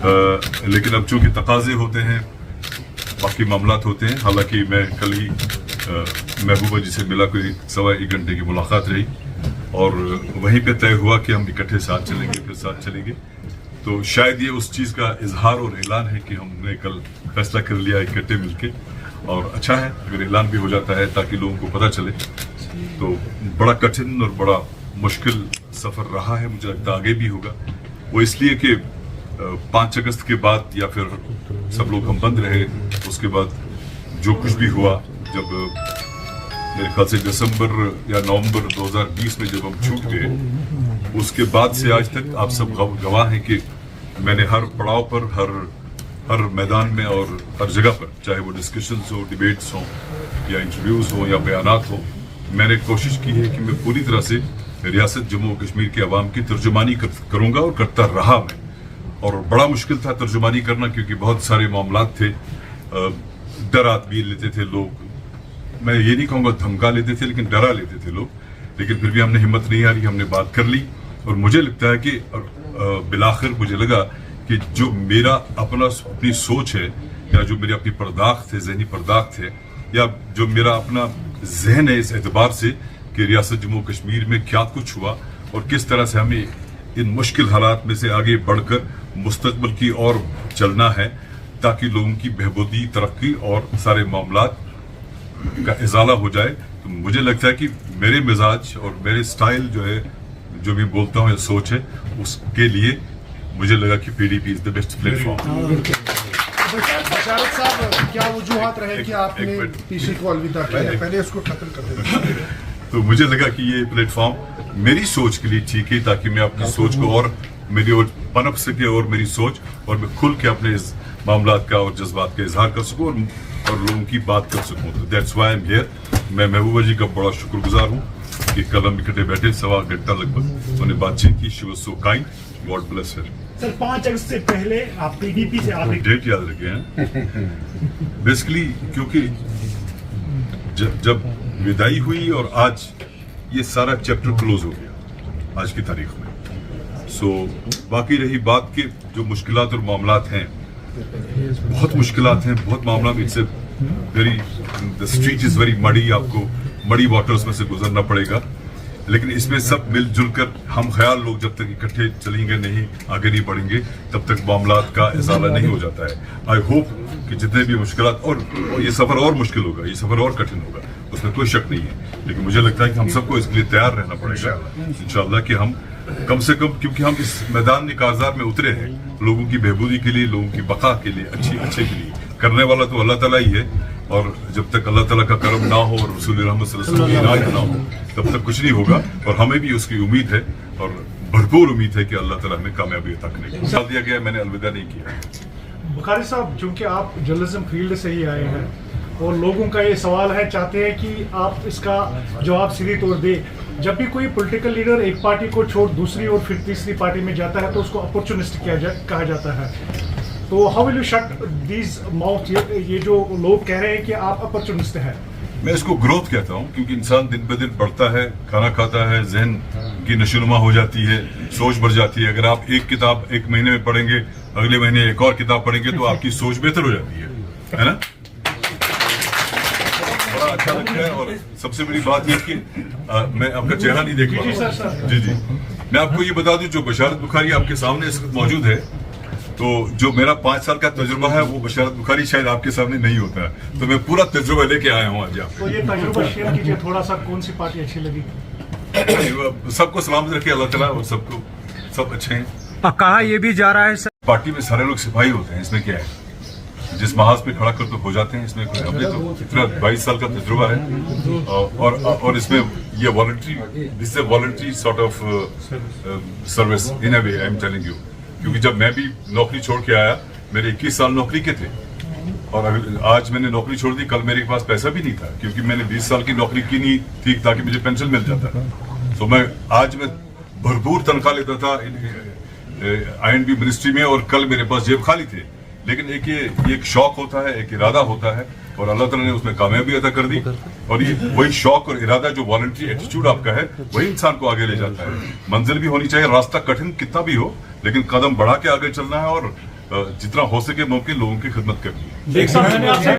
लेकिन अब चूँकि तकाजे होते हैं, बाकी मामलात होते हैं। हालांकि मैं कल ही महबूबा जी से मिला, कोई 1.25 घंटे की मुलाकात रही और वहीं पे तय हुआ कि हम इकट्ठे साथ चलेंगे, फिर साथ चलेंगे। तो शायद ये उस चीज़ का इजहार और ऐलान है कि हमने कल फैसला कर लिया इकट्ठे मिलके, और अच्छा है अगर ऐलान भी हो जाता है ताकि लोगों को पता चले। तो बड़ा कठिन और बड़ा मुश्किल सफ़र रहा है, मुझे लगता है आगे भी होगा। वो इसलिए कि 5 अगस्त के बाद या फिर सब लोग हम बंद रहे, उसके बाद जो कुछ भी हुआ, जब मेरे ख्याल से दिसंबर या नवंबर 2020 में जब हम छूट गए, उसके बाद से आज तक आप सब गवाह हैं कि मैंने हर पड़ाव पर, हर मैदान में और हर जगह पर, चाहे वो डिस्कशंस हो, डिबेट्स हो या इंटरव्यूज़ हो या बयानात हो, मैंने कोशिश की है कि मैं पूरी तरह से रियासत जम्मू कश्मीर के अवाम की तर्जुमानी करूँगा और करता रहा मैं। और बड़ा मुश्किल था तर्जुमानी करना, क्योंकि बहुत सारे मामलात थे, डरा भी लेते थे लोग, मैं ये नहीं कहूँगा धमका लेते थे, लेकिन डरा लेते थे लोग। लेकिन फिर भी हमने हिम्मत नहीं हारी, हमने बात कर ली। और मुझे लगता है कि बिलाखिर मुझे लगा कि जो मेरा अपनी सोच है, या जो मेरी अपनी पर्दाख्त है, जहनी पर्दाख्त है, या जो मेरा अपना जहन है इस एतबार से कि रियासत जम्मू कश्मीर में क्या कुछ हुआ और किस तरह से हमें इन मुश्किल हालात में से आगे बढ़कर मुस्तकबिल की ओर चलना है, ताकि लोगों की बहबूदी, तरक्की और सारे मामलात का इजाला हो जाए। तो मुझे लगता है कि मेरे मिजाज और मेरे स्टाइल जो है, जो भी बोलता हूँ, सोच है, उसके लिए मुझे लगा कि PDP is the best platform. Basharat sahab, क्या वजूहात रहे कि आपने पीसी को अलविदा किया? पहले उसको खत्म कर दें। तो मुझे लगा कि ये प्लेटफॉर्म मेरी सोच के लिए ठीक है, ताकि मैं अपनी सोच को और मेरी ओर पनप सके, और मेरी सोच और मैं खुल के अपने इस मामलात का और जज्बात का इजहार कर सकूँ और लोगों की बात कर सकूँ। तो that's why I am here. मैं महबूबा जी का बड़ा शुक्रगुजार हूँ कि कल हम इकट्ठे बैठे, 1.25 घंटा लगभग उन्होंने बातचीत की। She was so kind, God bless her. Sir, 5 अगस्त से पहले आप पीडीपी से आप डेट याद रखे हैं बेसिकली, क्योंकि जब विदाई हुई और आज ये सारा चैप्टर क्लोज हो गया आज की तारीख में। सो बाकी रही बात के जो मुश्किलात और मामलात हैं, बहुत मुश्किलात हैं, बहुत मामला में, it's very, the street is very muddy, आपको मडी वाटर्स में से गुजरना पड़ेगा। लेकिन इसमें सब मिलजुल कर हम ख्याल लोग जब तक इकट्ठे चलेंगे नहीं, आगे नहीं बढ़ेंगे, तब तक मामलात का इजाला नहीं हो जाता है। आई होप कि जितने भी मुश्किलात, और ये सफ़र और मुश्किल होगा, ये सफ़र और कठिन होगा, उसमें कोई शक नहीं है। लेकिन मुझे लगता है कि हम सबको इसके लिए तैयार रहना पड़ेगा इंशाअल्लाह, कि हम कम से कम, क्योंकि हम इस मैदान कारज़ार में उतरे हैं लोगों की बहबूदी के लिए, लोगों की बका के लिए, अच्छे के लिए। करने वाला तो अल्लाह ताला ही है, और जब तक अल्लाह ताला का करम ना हो और रसूल रहमत सल्लल्लाहु अलैहि वसल्लम की इनायत ना हो, तब तक कुछ नहीं होगा। और हमें भी उसकी उम्मीद है, और भरपूर उम्मीद है कि अल्लाह ताला हमें कामयाबी अता करेगा। साल दिया गया, मैंने अलविदा नहीं किया। बुखारी साहब, चूंकि आप जर्नलिज्म फील्ड से ही आए हैं और लोगों का ये सवाल है, चाहते हैं कि आप इसका जवाब सीधी तौर दें। जब भी कोई पॉलिटिकल लीडर एक पार्टी को छोड़ दूसरी और फिर तीसरी पार्टी में जाता है, तो उसको अपॉर्चुनिस्ट कहा जाता है। तो how will you shut these mouth, ये जो लोग कह रहे हैं कि आप अपॉर्चुनिस्ट हैं? मैं इसको ग्रोथ कहता हूँ, क्योंकि इंसान दिन ब दिन बढ़ता है, खाना खाता है, जहन की नशोनुमा हो जाती है, सोच बढ़ जाती है। अगर आप एक किताब एक महीने में पढ़ेंगे, अगले महीने एक और किताब पढ़ेंगे, तो आपकी सोच बेहतर हो जाती है ना? बड़ा अच्छा लगता है। और सबसे बड़ी बात यह कि मैं आपका चेहरा नहीं देख पा रहा हूँ। जी, मैं आपको ये बता दूं, जो बशारत बुखारी आपके सामने इस वक्त मौजूद है, तो जो मेरा 5 साल का तजुर्बा है, वो बशारत बुखारी शायद आपके सामने नहीं होता है। तो मैं पूरा तजुर्बा लेके आया हूँ आज यहाँ पे। तो ये तजुर्बा शेयर कीजिए थोड़ा सा, कौन सी पार्टी अच्छी लगी? सबको सलामत रखे अल्लाह ताला, और सब अच्छे हैं। कहा ये भी जा रहा है सर, पार्टी में सारे लोग सिपाही होते हैं, इसमें क्या है, जिस महाज पे खड़ा कर तो हो जाते हैं। इसमें हमने तो इतना 22 साल का तजुर्बा है, और इसमें ये voluntary, this is voluntary sort of service in a way, I am telling you. क्योंकि जब मैं भी नौकरी छोड़ के आया, मेरे 21 साल नौकरी के थे, और आज मैंने नौकरी छोड़ दी, कल मेरे पास पैसा भी नहीं था, क्योंकि मैंने 20 साल की नौकरी की नहीं थी ताकि मुझे पेंशन मिल जाता। तो आज मैं भरपूर तनख्वाह लेता था INB मिनिस्ट्री में, और कल मेरे पास जेब खाली थे। लेकिन एक शौक होता है, एक इरादा होता है, और अल्लाह ताला ने उसमें कामयाबी अता कर दी। और ये वही शौक और इरादा, जो वॉलंटरी एटीट्यूड आपका है, वही इंसान को आगे ले जाता है। मंजिल भी होनी चाहिए, रास्ता कठिन कितना भी हो, लेकिन कदम बढ़ा के आगे चलना है, और जितना हो सके मुमकिन लोगों की खिदमत करनी है। शेख साहब मैंने आपसे